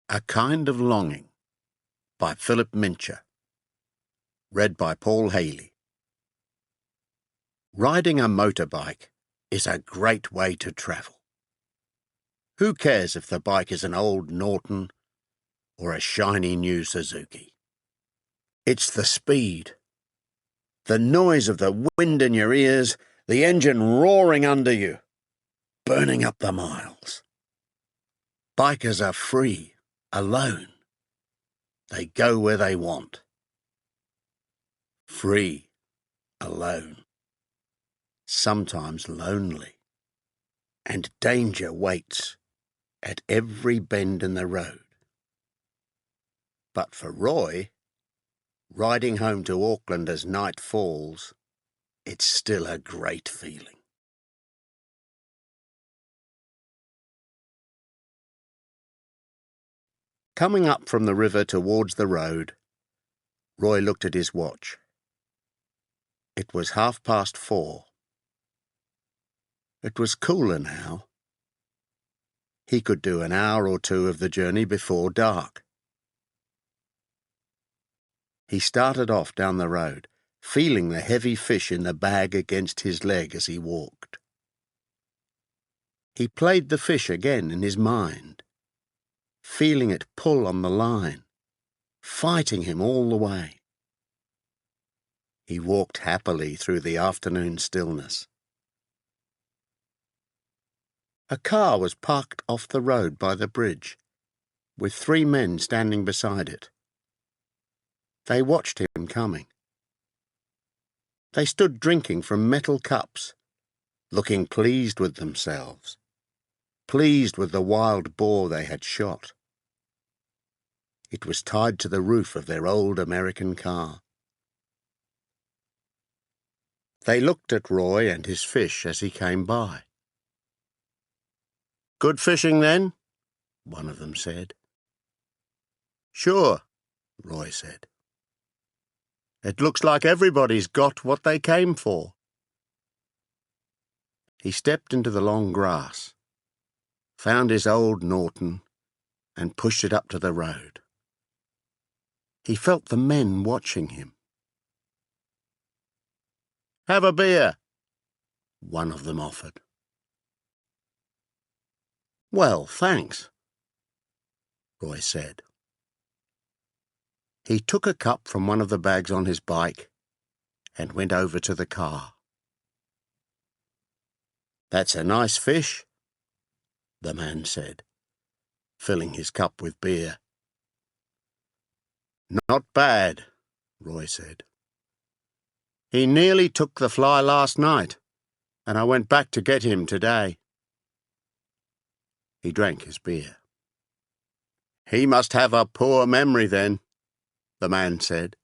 A Kind of Longing by Philip Mincher. Read by Paul Haley. Riding a motorbike is a great way to travel. Who cares if the bike is an old Norton or a shiny new Suzuki? It's the speed, the noise of the wind in your ears, the engine roaring under you, burning up the miles. Bikers are free, alone. They go where they want. Free, alone. Sometimes lonely. And danger waits at every bend in the road. But for Roy, riding home to Auckland as night falls, it's still a great feeling. Coming up from the river towards the road, Roy looked at his watch. It was 4:30. It was cooler now. He could do an hour or two of the journey before dark. He started off down the road, feeling the heavy fish in the bag against his leg as he walked. He played the fish again in his mind, feeling it pull on the line, fighting him all the way. He walked happily through the afternoon stillness. A car was parked off the road by the bridge, with 3 men standing beside it. They watched him coming. They stood drinking from metal cups, looking pleased with themselves, pleased with the wild boar they had shot. It was tied to the roof of their old American car. They looked at Roy and his fish as he came by. "Good fishing, then?" one of them said. "Sure," Roy said. "It looks like everybody's got what they came for." He stepped into the long grass, found his old Norton, and pushed it up to the road. He felt the men watching him. "Have a beer," one of them offered. "Well, thanks," Roy said. He took a cup from one of the bags on his bike and went over to the car. "That's a nice fish," the man said, filling his cup with beer. "Not bad," Roy said. "He nearly took the fly last night, and I went back to get him today." He drank his beer. "He must have a poor memory then," the man said.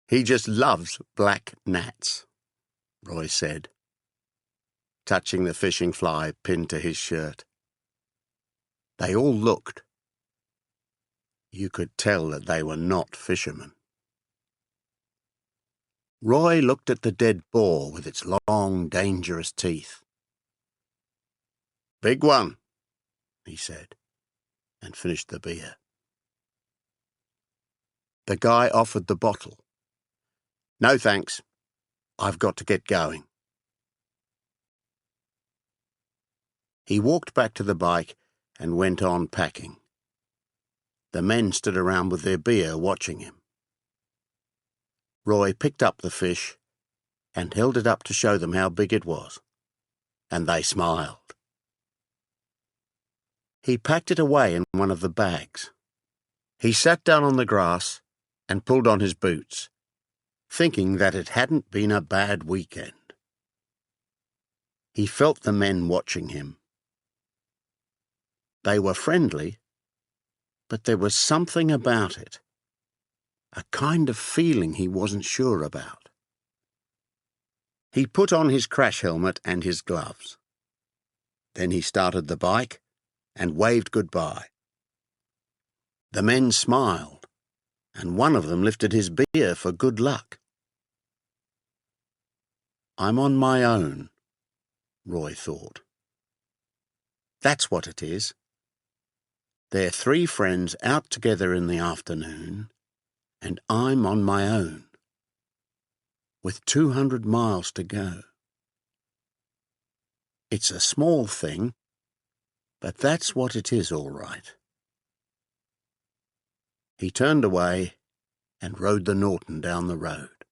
"He just loves black gnats," Roy said, touching the fishing fly pinned to his shirt. They all looked. You could tell that they were not fishermen. Roy looked at the dead boar with its long, dangerous teeth. "Big one," he said, and finished the beer. The guy offered the bottle. "No thanks. I've got to get going." He walked back to the bike and went on packing. The men stood around with their beer watching him. Roy picked up the fish and held it up to show them how big it was, and they smiled. He packed it away in one of the bags. He sat down on the grass and pulled on his boots, thinking that it hadn't been a bad weekend. He felt the men watching him. They were friendly, but there was something about it, a kind of feeling he wasn't sure about. He put on his crash helmet and his gloves. Then he started the bike and waved goodbye. The men smiled, and one of them lifted his beer for good luck. "I'm on my own," Roy thought. "That's what it is. They're three friends out together in the afternoon, and I'm on my own, with 200 miles to go. It's a small thing, but that's what it is, all right. He turned away and rode the Norton down the road.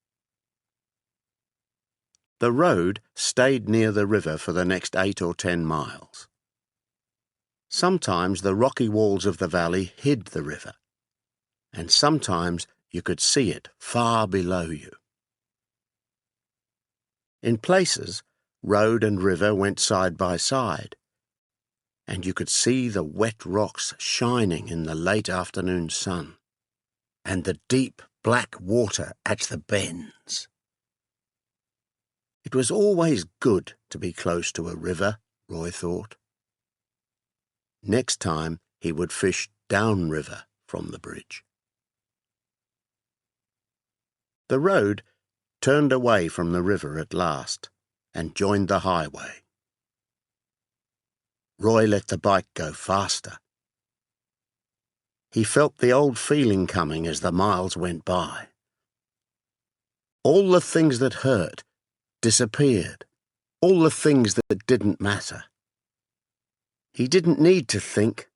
The road stayed near the river for the next 8 or 10 miles. Sometimes the rocky walls of the valley hid the river, and sometimes you could see it far below you. In places, road and river went side by side, and you could see the wet rocks shining in the late afternoon sun, and the deep black water at the bends. It was always good to be close to a river, Roy thought. Next time he would fish downriver from the bridge. The road turned away from the river at last and joined the highway. Roy let the bike go faster. He felt the old feeling coming as the miles went by. All the things that hurt disappeared, all the things that didn't matter. He didn't need to think.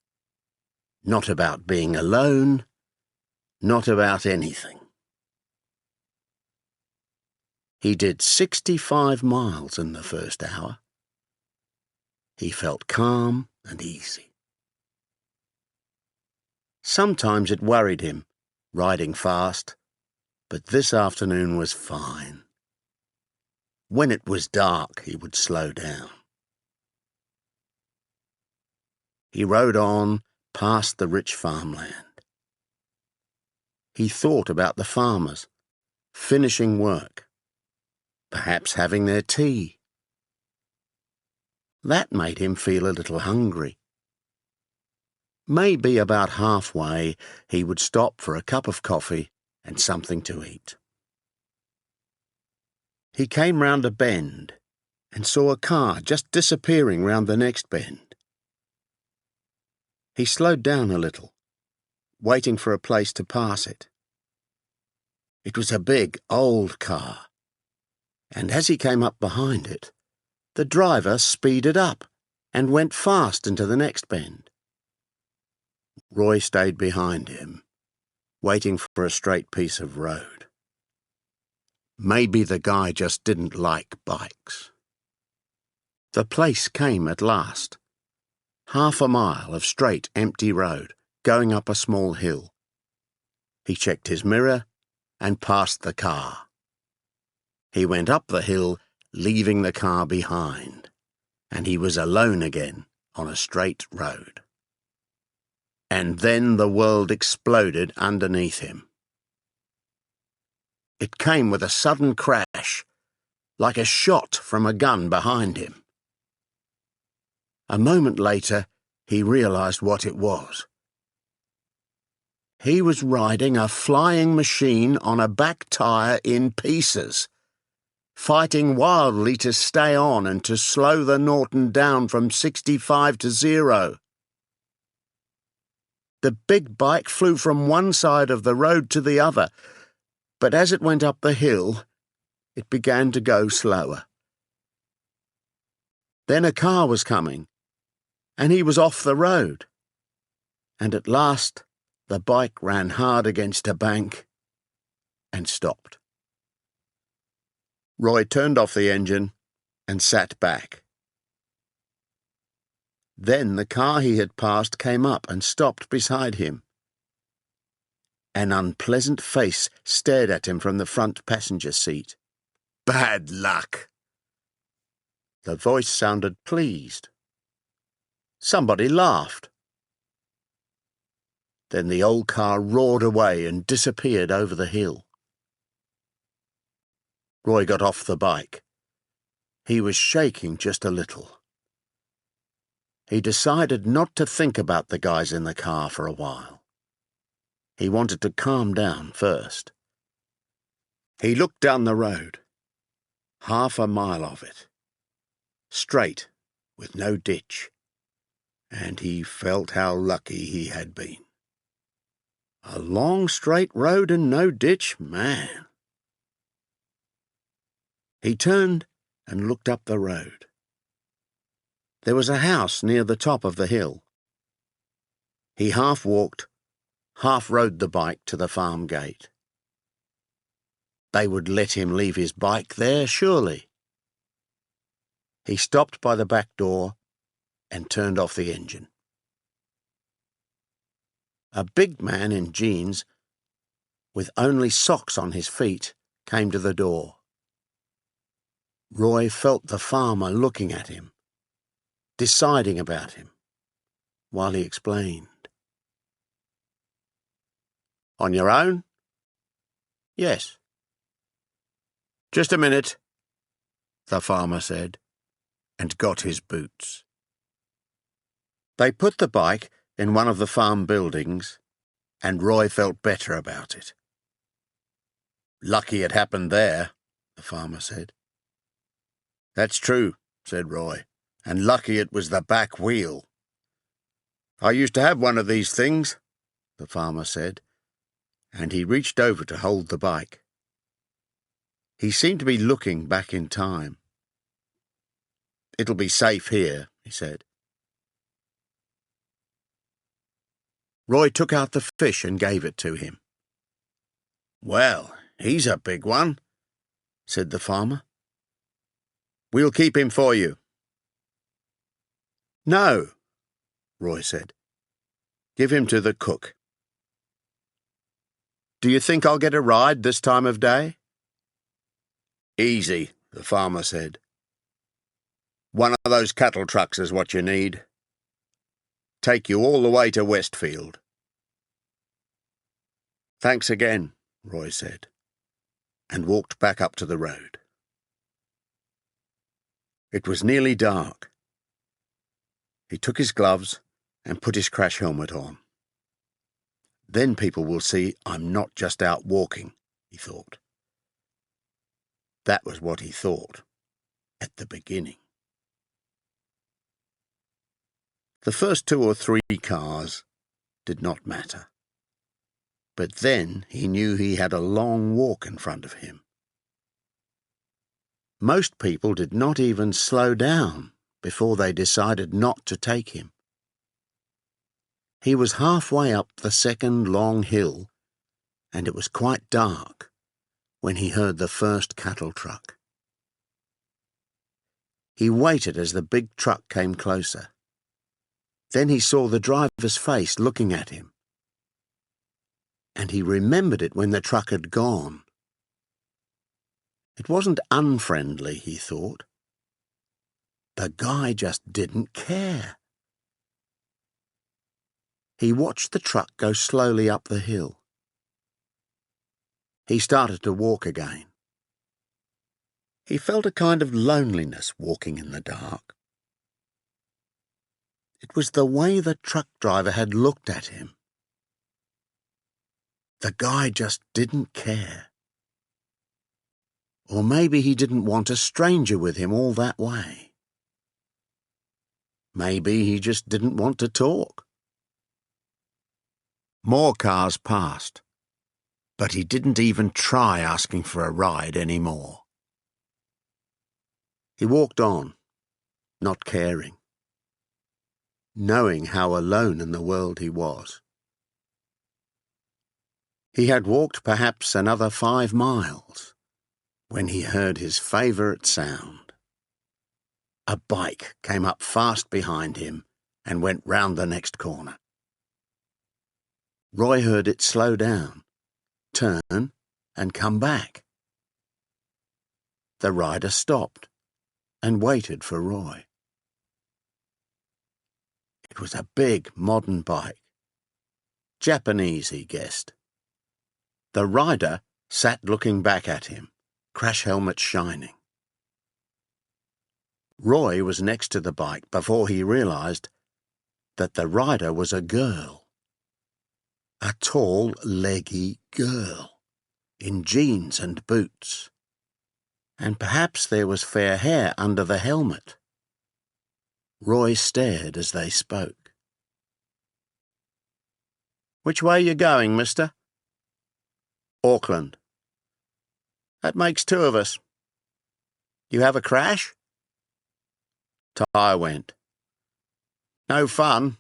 Not about being alone, not about anything. He did 65 miles in the first hour. He felt calm and easy. Sometimes it worried him, riding fast, but this afternoon was fine. When it was dark, he would slow down. He rode on past the rich farmland. He thought about the farmers, finishing work, perhaps having their tea. That made him feel a little hungry. Maybe about halfway he would stop for a cup of coffee and something to eat. He came round a bend and saw a car just disappearing round the next bend. He slowed down a little, waiting for a place to pass it. It was a big, old car, and as he came up behind it, the driver speeded up and went fast into the next bend. Roy stayed behind him, waiting for a straight piece of road. Maybe the guy just didn't like bikes. The place came at last. Half a mile of straight, empty road, going up a small hill. He checked his mirror and passed the car. He went up the hill, leaving the car behind, and he was alone again on a straight road. And then the world exploded underneath him. It came with a sudden crash, like a shot from a gun behind him. A moment later, he realized what it was. He was riding a flying machine on a back tire in pieces, fighting wildly to stay on and to slow the Norton down from 65 to 0. The big bike flew from one side of the road to the other, but as it went up the hill, it began to go slower. Then a car was coming, and he was off the road. And at last, the bike ran hard against a bank and stopped. Roy turned off the engine and sat back. Then the car he had passed came up and stopped beside him. An unpleasant face stared at him from the front passenger seat. "Bad luck." The voice sounded pleased. Somebody laughed. Then the old car roared away and disappeared over the hill. Roy got off the bike. He was shaking just a little. He decided not to think about the guys in the car for a while. He wanted to calm down first. He looked down the road, half a mile of it, straight, with no ditch. and he felt how lucky he had been. A long straight road and no ditch, man. He turned and looked up the road. There was a house near the top of the hill. He half walked, half rode the bike to the farm gate. They would let him leave his bike there, surely. He stopped by the back door and turned off the engine. A big man in jeans, with only socks on his feet, came to the door. Roy felt the farmer looking at him, deciding about him, while he explained. "On your own?" "Yes." "Just a minute," the farmer said, and got his boots. They put the bike in one of the farm buildings, and Roy felt better about it. "Lucky it happened there," the farmer said. "That's true," said Roy, "and lucky it was the back wheel." "I used to have one of these things," the farmer said, and he reached over to hold the bike. He seemed to be looking back in time. "It'll be safe here," he said. Roy took out the fish and gave it to him. "Well, he's a big one," said the farmer. "We'll keep him for you." "No," Roy said. "Give him to the cook." "Do you think I'll get a ride this time of day?" "Easy," the farmer said. "One of those cattle trucks is what you need. Take you all the way to Westfield." "Thanks again," Roy said, and walked back up to the road. It was nearly dark. He took his gloves and put his crash helmet on. "Then people will see I'm not just out walking," he thought. That was what he thought at the beginning. The first 2 or 3 cars did not matter. But then he knew he had a long walk in front of him. Most people did not even slow down before they decided not to take him. He was halfway up the second long hill, and it was quite dark when he heard the first cattle truck. He waited as the big truck came closer. Then he saw the driver's face looking at him, and he remembered it when the truck had gone. It wasn't unfriendly, he thought. The guy just didn't care. He watched the truck go slowly up the hill. He started to walk again. He felt a kind of loneliness walking in the dark. It was the way the truck driver had looked at him. The guy just didn't care. Or maybe he didn't want a stranger with him all that way. Maybe he just didn't want to talk. More cars passed, but he didn't even try asking for a ride anymore. He walked on, not caring, knowing how alone in the world he was. He had walked perhaps another 5 miles when he heard his favourite sound. A bike came up fast behind him and went round the next corner. Roy heard it slow down, turn, and come back. The rider stopped and waited for Roy. It was a big, modern bike. Japanese, he guessed. The rider sat looking back at him, crash helmet shining. Roy was next to the bike before he realised that the rider was a girl. A tall, leggy girl, in jeans and boots. And perhaps there was fair hair under the helmet. Roy stared as they spoke. "Which way are you going, mister?" "Auckland." "That makes two of us. You have a crash?" "Tyre went." "No fun."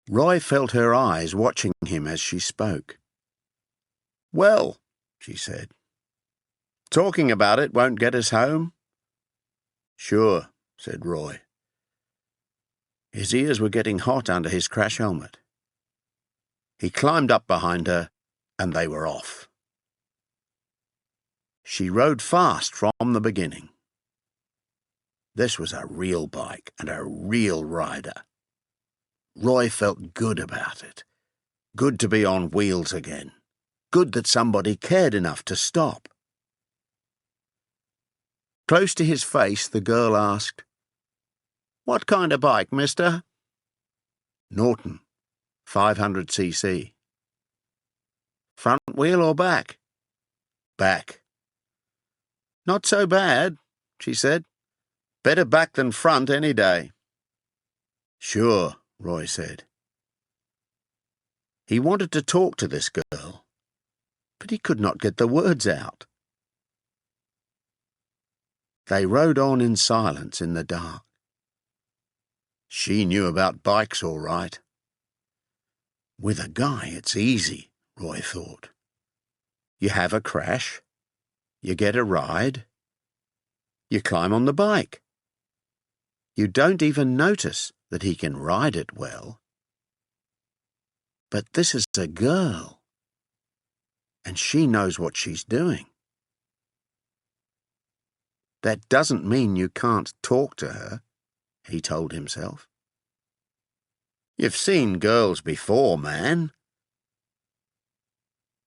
Roy felt her eyes watching him as she spoke. "Well," she said, "talking about it won't get us home." "Sure," said Roy. His ears were getting hot under his crash helmet. He climbed up behind her, and they were off. She rode fast from the beginning. This was a real bike and a real rider. Roy felt good about it. Good to be on wheels again. Good that somebody cared enough to stop. Close to his face, the girl asked, "What kind of bike, mister?" "Norton, 500cc. "Front wheel or back?" "Back." "Not so bad," she said. "Better back than front any day." "Sure," Roy said. He wanted to talk to this girl, but he could not get the words out. They rode on in silence in the dark. She knew about bikes all right. With a guy, it's easy, Roy thought. You have a crash, you get a ride, you climb on the bike. You don't even notice that he can ride it well. But this is a girl, and she knows what she's doing. That doesn't mean you can't talk to her, he told himself. You've seen girls before, man.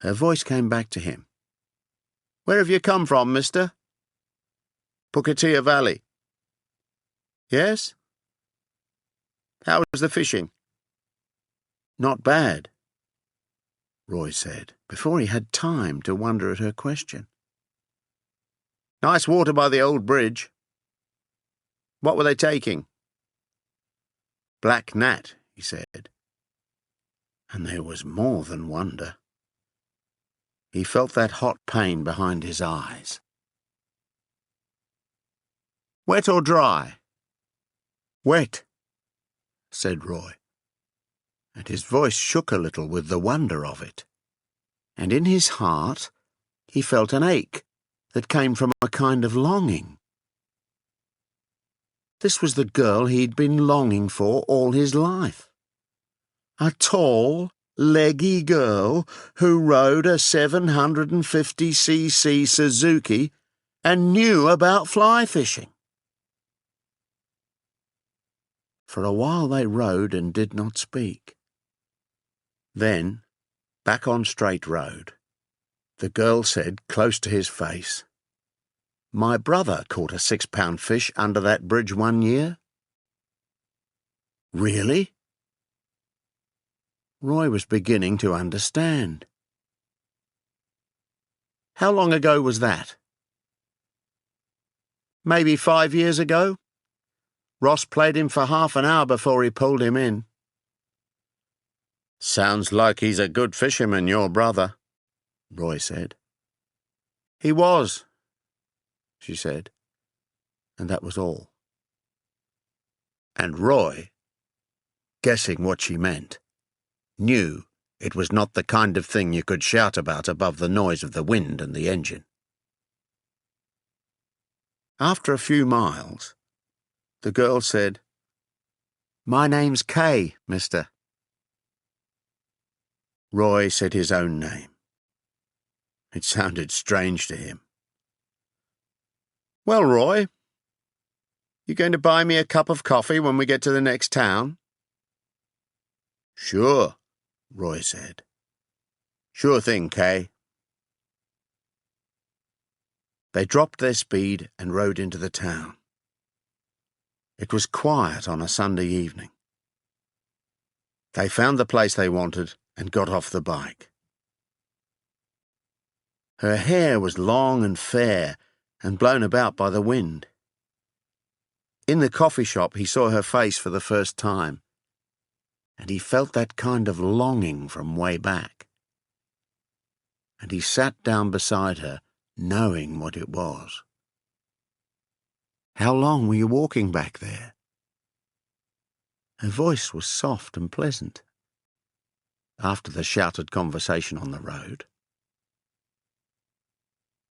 Her voice came back to him. Where have you come from, mister? Pukatia Valley. Yes? How was the fishing? Not bad, Roy said, before he had time to wonder at her question. Nice water by the old bridge. What were they taking? Black gnat, he said. And there was more than wonder. He felt that hot pain behind his eyes. Wet or dry? Wet, said Roy, and his voice shook a little with the wonder of it. And in his heart he felt an ache that came from a kind of longing. This was the girl he'd been longing for all his life. A tall, leggy girl who rode a 750cc Suzuki and knew about fly fishing. For a while they rode and did not speak. Then, back on Straight Road, the girl said close to his face, My brother caught a 6-pound fish under that bridge one year. Really? Roy was beginning to understand. How long ago was that? Maybe 5 years ago. Ross played him for half an hour before he pulled him in. Sounds like he's a good fisherman, your brother, Roy said. He was, she said, and that was all. And Roy, guessing what she meant, knew it was not the kind of thing you could shout about above the noise of the wind and the engine. After a few miles, the girl said, My name's Kay, mister. Roy said his own name. It sounded strange to him. Well, Roy, you going to buy me a cup of coffee when we get to the next town? Sure, Roy said. Sure thing, Kay. They dropped their speed and rode into the town. It was quiet on a Sunday evening. They found the place they wanted and got off the bike. Her hair was long and fair and blown about by the wind. In the coffee shop, he saw her face for the first time, and he felt that kind of longing from way back. And he sat down beside her, knowing what it was. "How long were you walking back there?" Her voice was soft and pleasant, after the shouted conversation on the road.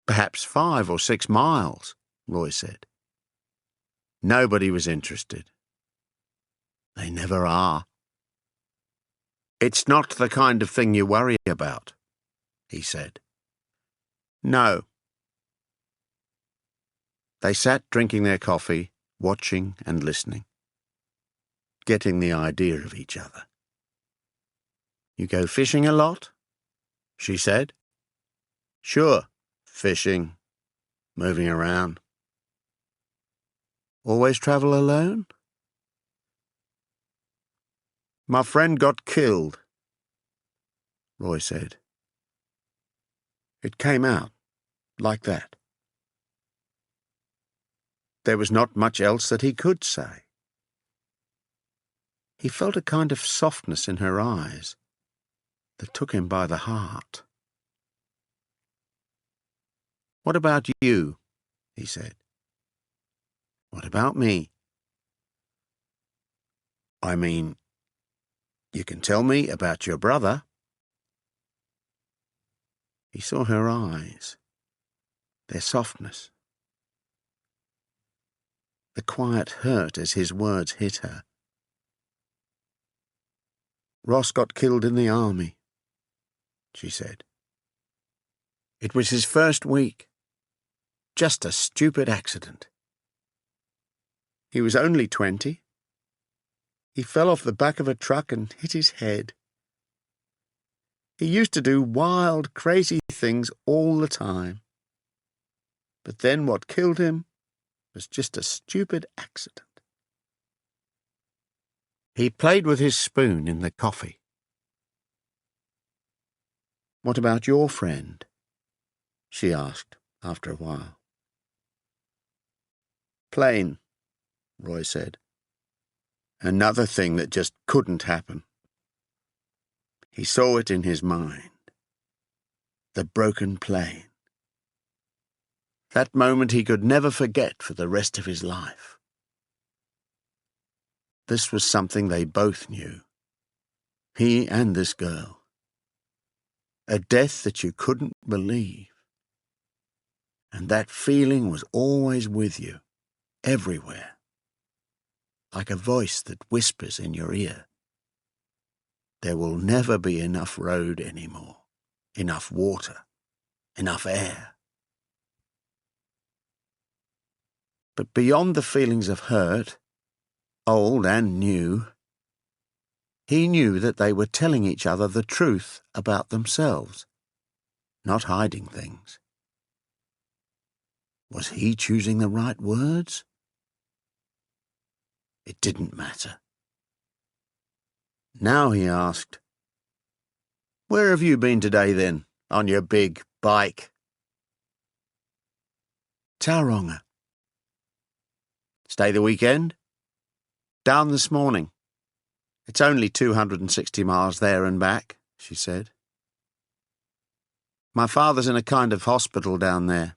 "Perhaps 5 or 6 miles, Roy said. Nobody was interested. They never are. "It's not the kind of thing you worry about," he said. "No." They sat drinking their coffee, watching and listening, getting the idea of each other. "You go fishing a lot?" she said. "Sure, fishing, moving around." "Always travel alone?" "My friend got killed," Roy said. It came out like that. There was not much else that he could say. He felt a kind of softness in her eyes that took him by the heart. "What about you?" he said. "What about me?" "I mean, you can tell me about your brother." He saw her eyes, their softness, the quiet hurt as his words hit her. "Ross got killed in the army," she said. "It was his first week. Just a stupid accident. He was only 20. He fell off the back of a truck and hit his head. He used to do wild, crazy things all the time. But then what killed him was just a stupid accident." He played with his spoon in the coffee. "What about your friend?" she asked after a while. "Plain," Roy said. "Another thing that just couldn't happen." He saw it in his mind. The broken plane. That moment he could never forget for the rest of his life. This was something they both knew. He and this girl. A death that you couldn't believe. And that feeling was always with you, everywhere. Like a voice that whispers in your ear. There will never be enough road anymore, enough water, enough air. But beyond the feelings of hurt, old and new, he knew that they were telling each other the truth about themselves, not hiding things. Was he choosing the right words? It didn't matter. Now he asked, "Where have you been today then, on your big bike?" "Tauranga." "Stay the weekend?" "Down this morning. It's only 260 miles there and back," she said. "My father's in a kind of hospital down there.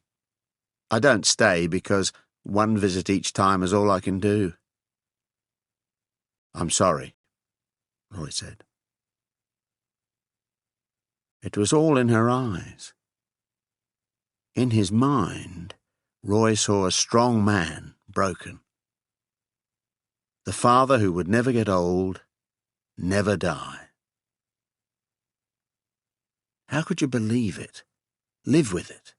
I don't stay because one visit each time is all I can do." "I'm sorry," Roy said. It was all in her eyes. In his mind, Roy saw a strong man broken. The father who would never get old, never die. How could you believe it? Live with it?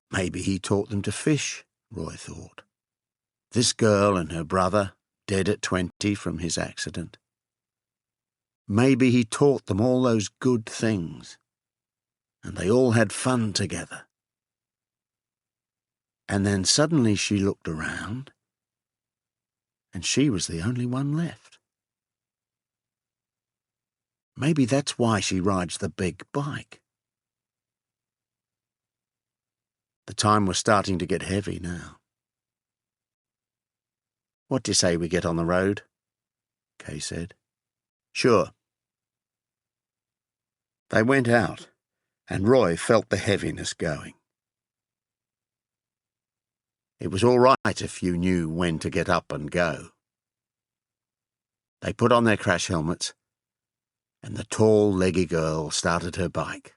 Maybe he taught them to fish, Roy thought. This girl and her brother, dead at 20 from his accident. Maybe he taught them all those good things, and they all had fun together. And then suddenly she looked around, and she was the only one left. Maybe that's why she rides the big bike. The time was starting to get heavy now. "What do you say we get on the road?" Kay said. "Sure." They went out, and Roy felt the heaviness going. It was all right if you knew when to get up and go. They put on their crash helmets, and the tall, leggy girl started her bike.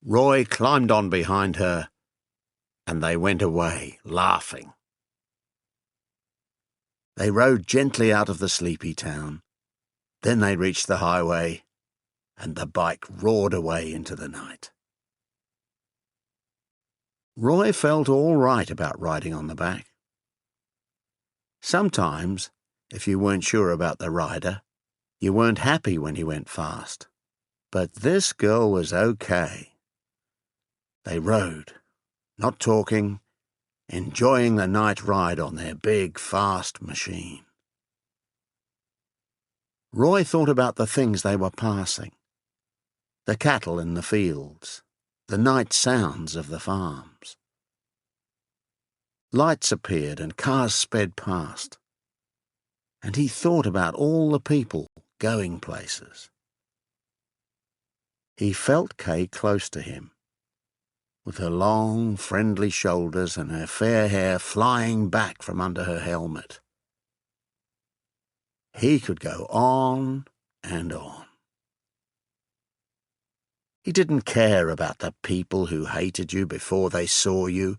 Roy climbed on behind her, and they went away, laughing. They rode gently out of the sleepy town. Then they reached the highway, and the bike roared away into the night. Roy felt all right about riding on the back. Sometimes, if you weren't sure about the rider, you weren't happy when he went fast. But this girl was okay. They rode, not talking, enjoying the night ride on their big, fast machine. Roy thought about the things they were passing. The cattle in the fields, the night sounds of the farms. Lights appeared and cars sped past. And he thought about all the people going places. He felt Kay close to him, with her long, friendly shoulders and her fair hair flying back from under her helmet. He could go on and on. He didn't care about the people who hated you before they saw you,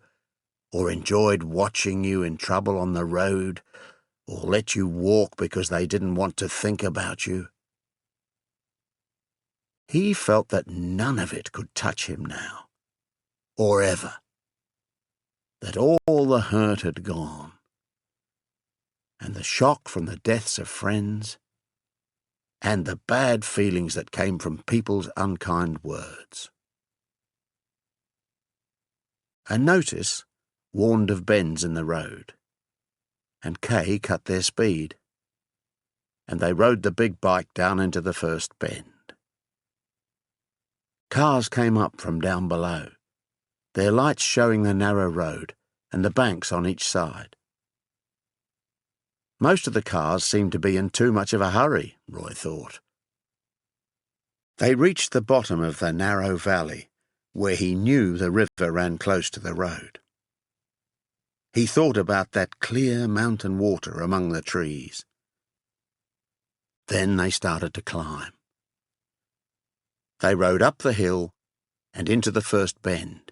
or enjoyed watching you in trouble on the road, or let you walk because they didn't want to think about you. He felt that none of it could touch him now, or ever. That all the hurt had gone, and the shock from the deaths of friends, and the bad feelings that came from people's unkind words. A notice warned of bends in the road, and Kay cut their speed, and they rode the big bike down into the first bend. Cars came up from down below, their lights showing the narrow road and the banks on each side. Most of the cars seemed to be in too much of a hurry, Roy thought. They reached the bottom of the narrow valley, where he knew the river ran close to the road. He thought about that clear mountain water among the trees. Then they started to climb. They rode up the hill and into the first bend.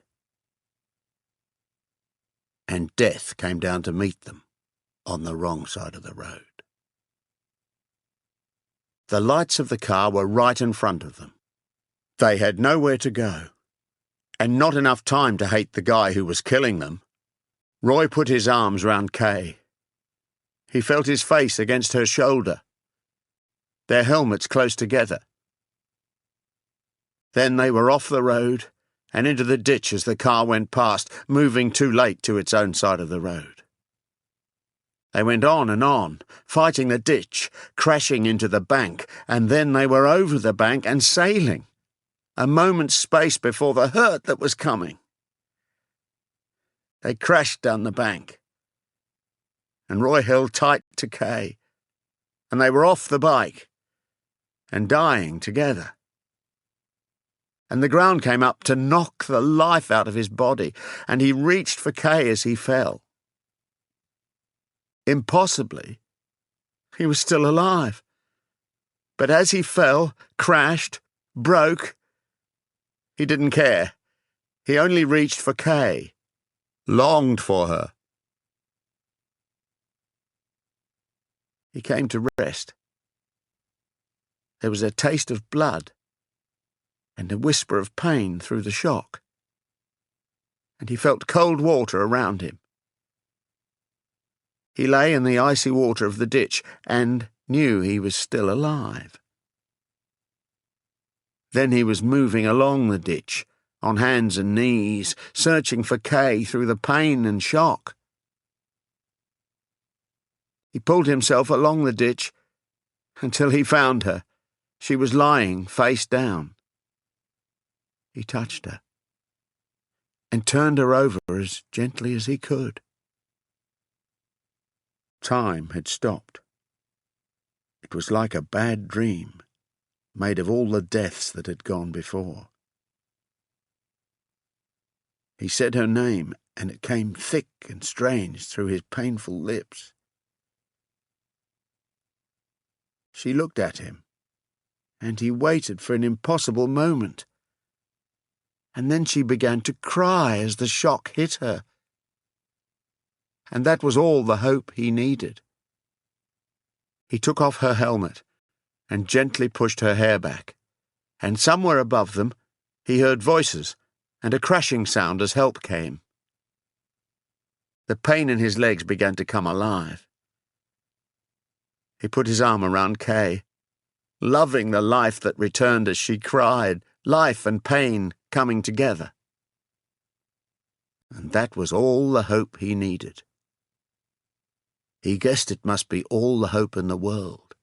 And death came down to meet them on the wrong side of the road. The lights of the car were right in front of them. They had nowhere to go, and not enough time to hate the guy who was killing them. Roy put his arms round Kay. He felt his face against her shoulder, their helmets close together. Then they were off the road and into the ditch as the car went past, moving too late to its own side of the road. They went on, fighting the ditch, crashing into the bank, and then they were over the bank and sailing, a moment's space before the hurt that was coming. They crashed down the bank, and Roy held tight to Kay, and they were off the bike and dying together. And the ground came up to knock the life out of his body, and he reached for Kay as he fell. Impossibly, he was still alive. But as he fell, crashed, broke, he didn't care. He only reached for Kay, longed for her. He came to rest. There was a taste of blood and a whisper of pain through the shock, and he felt cold water around him. He lay in the icy water of the ditch and knew he was still alive. Then he was moving along the ditch, on hands and knees, searching for Kay through the pain and shock. He pulled himself along the ditch until he found her. She was lying face down. He touched her and turned her over as gently as he could. Time had stopped. It was like a bad dream, made of all the deaths that had gone before. He said her name, and it came thick and strange through his painful lips. She looked at him, and he waited for an impossible moment. And then she began to cry as the shock hit her. And that was all the hope he needed. He took off her helmet and gently pushed her hair back, and somewhere above them he heard voices and a crashing sound as help came. The pain in his legs began to come alive. He put his arm around Kay, loving the life that returned as she cried, life and pain coming together. And that was all the hope he needed. He guessed it must be all the hope in the world.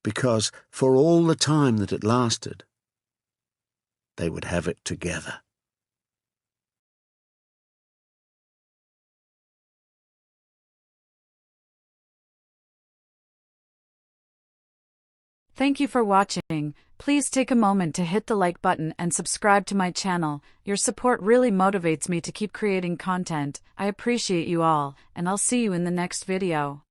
Because for all the time that it lasted, they would have it together. Thank you for watching. Please take a moment to hit the like button and subscribe to my channel. Your support really motivates me to keep creating content. I appreciate you all, and I'll see you in the next video.